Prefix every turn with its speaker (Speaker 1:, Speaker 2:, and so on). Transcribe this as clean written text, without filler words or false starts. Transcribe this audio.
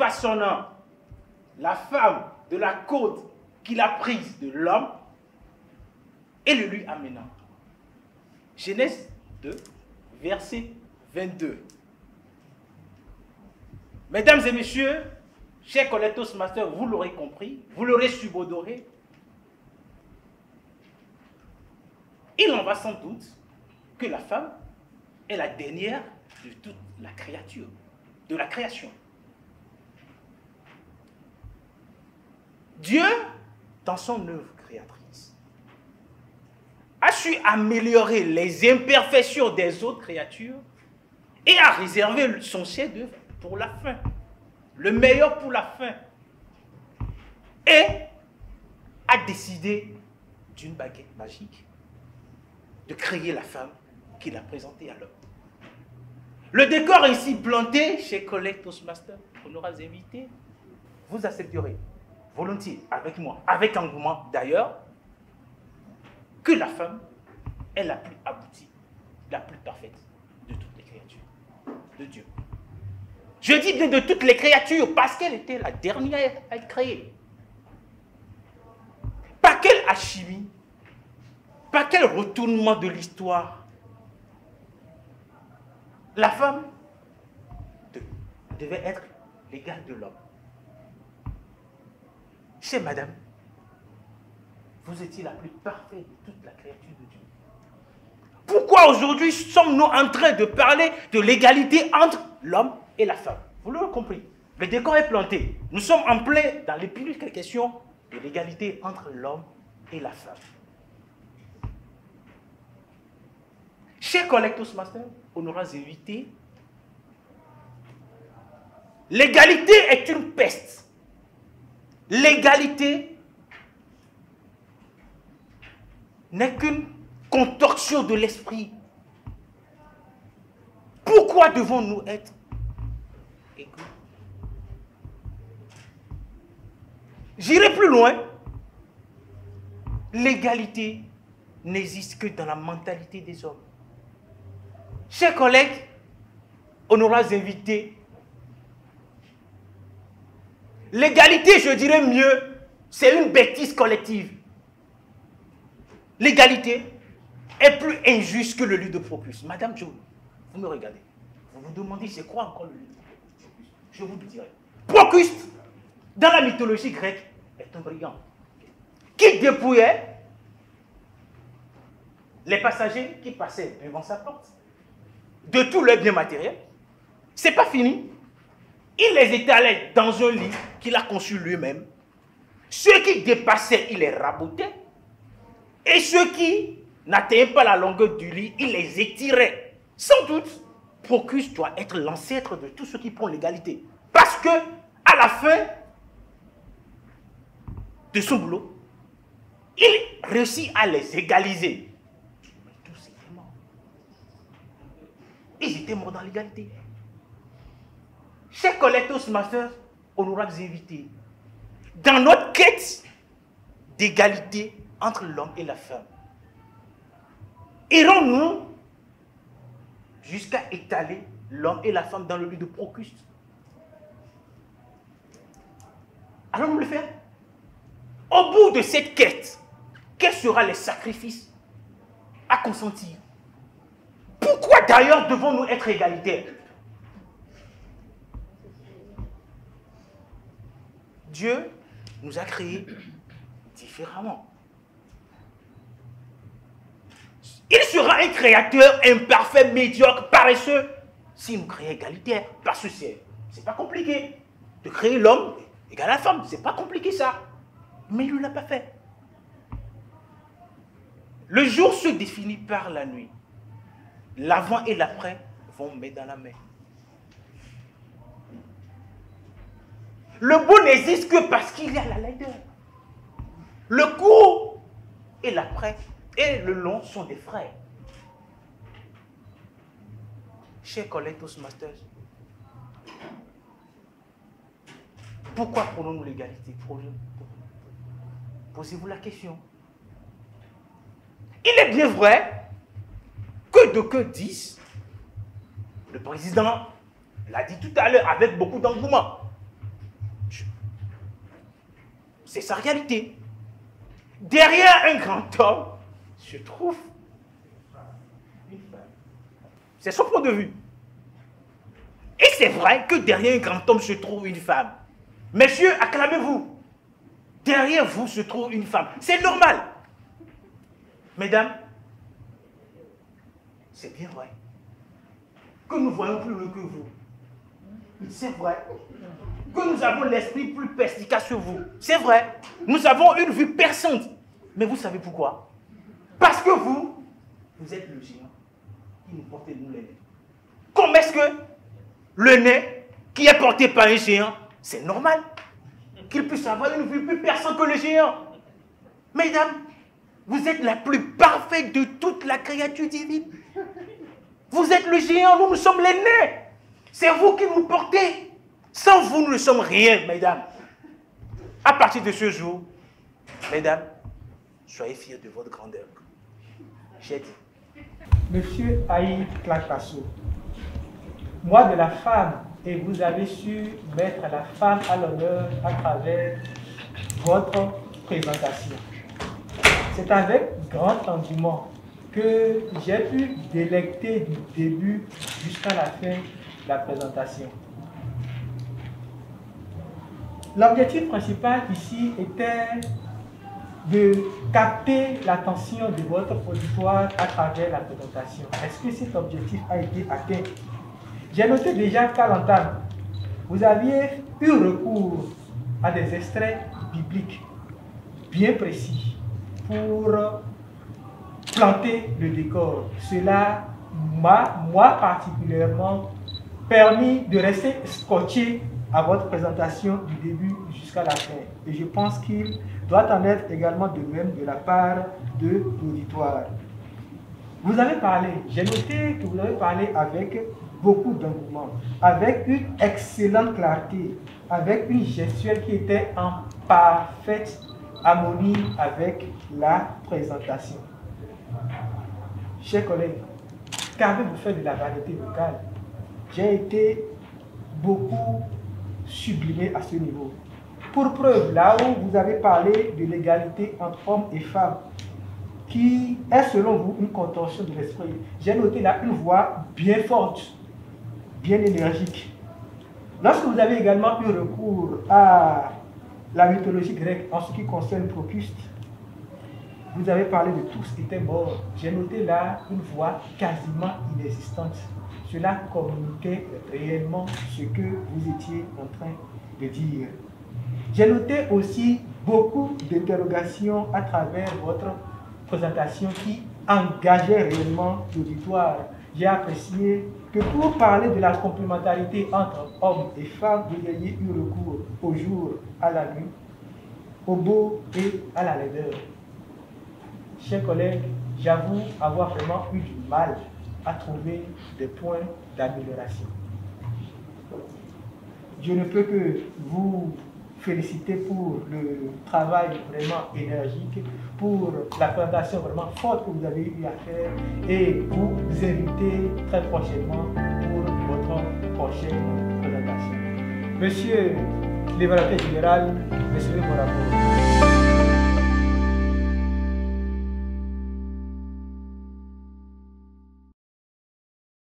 Speaker 1: façonnant la femme de la côte qu'il a prise de l'homme et le lui amenant. Genèse 2, verset 22. Mesdames et messieurs, chers collègues Toastmasters, vous l'aurez compris, vous l'aurez subodoré. Il en va sans doute que la femme est la dernière de toute la créature, de la création. Dieu, dans son œuvre créatrice, a su améliorer les imperfections des autres créatures et a réservé son chef-d'œuvre pour la fin, le meilleur pour la fin, et a décidé d'une baguette magique de créer la femme qu'il a présentée à l'homme. Le décor est ici planté chez collègues Toastmasters, honorables invités. Vous accepterez volontiers avec moi, avec engouement d'ailleurs, que la femme est la plus aboutie, la plus parfaite de toutes les créatures de Dieu. Je dis bien de toutes les créatures parce qu'elle était la dernière à être créée. Pas quelle alchimie, pas quel retournement de l'histoire. La femme devait être l'égale de l'homme. Chère madame, vous étiez la plus parfaite de toute la créature de Dieu. Pourquoi aujourd'hui sommes-nous en train de parler de l'égalité entre l'homme et la femme? Vous l'aurez compris, le décor est planté. Nous sommes en plein dans l'épineux question de l'égalité entre l'homme et la femme. Chers collègues Toastmasters, honorables invités, l'égalité est une peste. L'égalité n'est qu'une contorsion de l'esprit. Pourquoi devons-nous être égaux? J'irai plus loin. L'égalité n'existe que dans la mentalité des hommes. Chers collègues, honorables invités, l'égalité, je dirais mieux, c'est une bêtise collective. L'égalité est plus injuste que le lit de Procrus. Madame Jo, vous me regardez. Vous vous demandez c'est quoi encore le lit de Procrus? Je vous le dirai. Procrus, dans la mythologie grecque, est un brigand qui dépouillait les passagers qui passaient devant sa porte de tous leurs biens matériels. C'est pas fini. Il les étalait dans un lit qu'il a conçu lui-même. Ceux qui dépassaient, il les rabotait. Et ceux qui n'atteignaient pas la longueur du lit, il les étirait. Sans doute, Procrus doit être l'ancêtre de tous ceux qui prennent l'égalité. Parce que, à la fin de son boulot, il réussit à les égaliser. Mais tous étaient morts. Ils étaient morts dans l'égalité. Chers collègues Toastmasters, honorables invités, dans notre quête d'égalité entre l'homme et la femme, irons-nous jusqu'à étaler l'homme et la femme dans le lit de Procrus? Allons-nous le faire? Au bout de cette quête, quels seront les sacrifices à consentir? Pourquoi d'ailleurs devons-nous être égalitaires? Dieu nous a créés différemment. Il sera un créateur imparfait, médiocre, paresseux, s'il nous crée égalitaire. Parce que c'est pas compliqué. De créer l'homme égal à la femme, c'est pas compliqué ça. Mais il ne l'a pas fait. Le jour se définit par la nuit. L'avant et l'après vont main dans la main. Le beau n'existe que parce qu'il y a la laideur. Le court et l'après et le long sont des frères. Chers collègues Toastmasters, pourquoi prenons-nous l'égalité? Posez-vous la question. Il est bien vrai que d'aucuns disent, le président l'a dit tout à l'heure avec beaucoup d'engouement, C'est sa réalité. Derrière un grand homme se trouve une femme. C'est son point de vue. Et c'est vrai que derrière un grand homme se trouve une femme. Messieurs, acclamez-vous. Derrière vous se trouve une femme. C'est normal. Mesdames, c'est bien vrai que nous voyons plus loin que vous. C'est vrai que nous avons l'esprit plus perspicace que vous. C'est vrai. Nous avons une vue perçante. Mais vous savez pourquoi? Parce que vous êtes le géant qui nous porte nous les nez. Comment est-ce que le nez qui est porté par un géant, c'est normal qu'il puisse avoir une vue plus perçante que le géant? Mesdames, vous êtes la plus parfaite de toute la créature divine. Vous êtes le géant, nous sommes les nez. C'est vous qui nous portez. Sans vous, nous ne sommes rien, mesdames. À partir de ce jour, mesdames, soyez fiers de votre grandeur. J'ai dit.
Speaker 2: Monsieur Aïe Klakasso, moi de la femme, et vous avez su mettre la femme à l'honneur à travers votre présentation. C'est avec grand engouement que j'ai pu délecter du début jusqu'à la fin de la présentation. L'objectif principal ici était de capter l'attention de votre auditoire à travers la présentation. Est-ce que cet objectif a été atteint? J'ai noté déjà qu'à l'entame, vous aviez eu recours à des extraits bibliques bien précis pour planter le décor. Cela m'a, moi particulièrement, permis de rester scotché à votre présentation du début jusqu'à la fin. Et je pense qu'il doit en être également de même de la part de l'auditoire. Vous avez parlé, j'ai noté que vous avez parlé avec beaucoup d'engouement, avec une excellente clarté, avec une gestuelle qui était en parfaite harmonie avec la présentation. Chers collègues, qu'avez-vous fait de la variété locale? J'ai été beaucoup sublimé à ce niveau. Pour preuve, là où vous avez parlé de l'égalité entre hommes et femmes, qui est selon vous une contorsion de l'esprit, j'ai noté là une voix bien forte, bien énergique. Lorsque vous avez également eu recours à la mythologie grecque en ce qui concerne Procuste, vous avez parlé de tous étaient morts. J'ai noté là une voix quasiment inexistante. Cela communiquait réellement ce que vous étiez en train de dire. J'ai noté aussi beaucoup d'interrogations à travers votre présentation qui engageait réellement l'auditoire. J'ai apprécié que pour parler de la complémentarité entre hommes et femmes, vous ayez eu recours au jour, à la nuit, au beau et à la laideur. Chers collègues, j'avoue avoir vraiment eu du mal à trouver des points d'amélioration. Je ne peux que vous féliciter pour le travail vraiment énergique, pour la présentation vraiment forte que vous avez eu à faire et vous inviter très prochainement pour votre prochaine présentation. Monsieur l'évaluateur général, recevez vos rapports.